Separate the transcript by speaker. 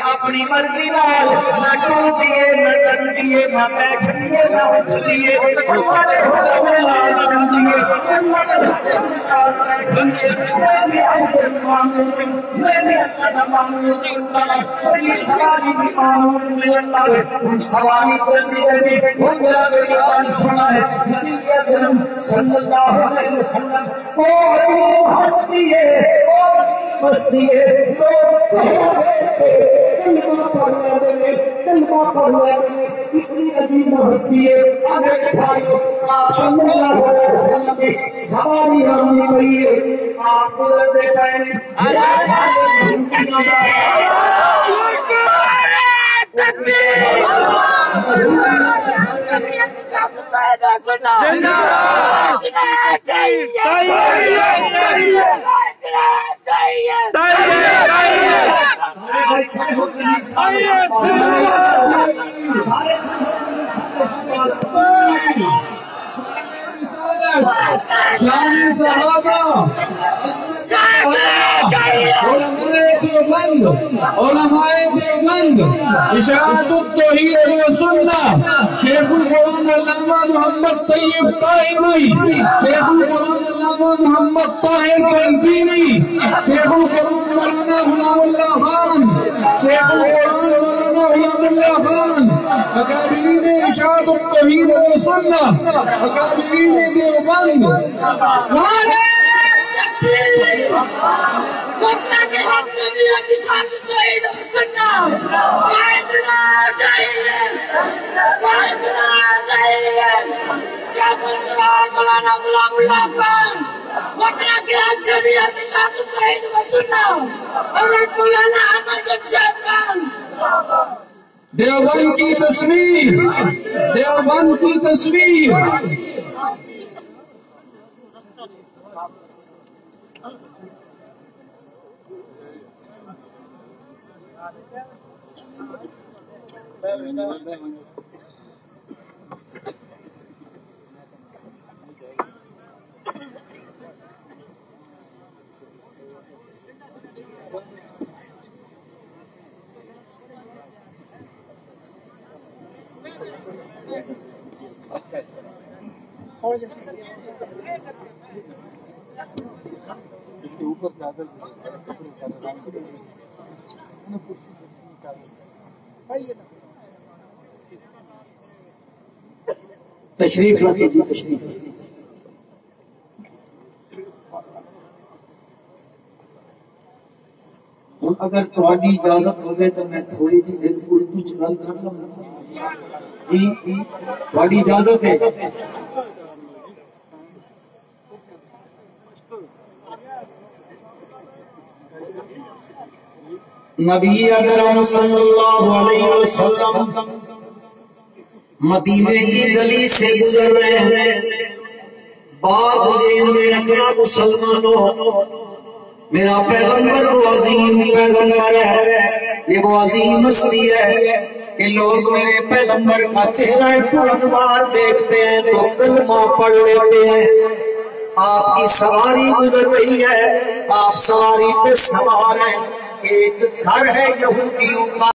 Speaker 1: اپنی مرضی نال نہ ٹوٹیے نہ چلتیے نہ بیٹھتیے نہ اٹھتیے سواری سنا ہے صلی اللہ علیہ وسلم ہستی ہے ہستی ہے کلمہ پڑھنے اتنی عظیم ہستی ہے میرے بھائیو آپ صلی اللہ علیہ وسلم کی سواری ہمیں ہوئی ہے آپ گزرتے پہلے
Speaker 2: علماء دیوبند اشاعت التوحید و سنت شیخ القرآن علامہ محمد طیب طاہری شیخ القرآن علامہ محمد طاہر تنفیری شیخ القرآن مولانا غلام اللہ خان شیخ القرآن مولانا غلام اللہ خان اکابرین اشاعت التوحید و سنت اکابرین دیوبند
Speaker 3: مسئلہ کے حق جمعیت اشاعت التوحید و سنت قائدنا چاہیے شیخ القرآن مولانا غلام اللہ خان مسئلہ کے حق جمعیت اشاعت التوحید و سنت حضرت مولانا احمد جمشید خان
Speaker 2: دیوبند کی تصویر دیوبند کی تصویر
Speaker 4: اس کے اوپر چادر
Speaker 1: تشریف رکھے جی تشریف ہوں اگر تھوڑی اجازت ہوگی تو میں تھوڑی جی دل اردو چل کر لوں جی تھوڑی اجازت ہے نبی اکرم صلی اللہ علیہ وسلم مدینے کی گلی سے گزر رہے ہیں بات ذہن میں رکھنا مسلمانوں میرا پیغمبر وہ عظیم پیغمبر ہے یہ وہ عظیم ہستی ہے کہ لوگ میرے پیغمبر کا چہرہ پرانوار دیکھتے ہیں تو کلمہ پڑھ لیتے ہیں آپ کی سواری گزر رہی ہے آپ سواری پہ سوار ہیں ایک گھر ہے یہودیوں کا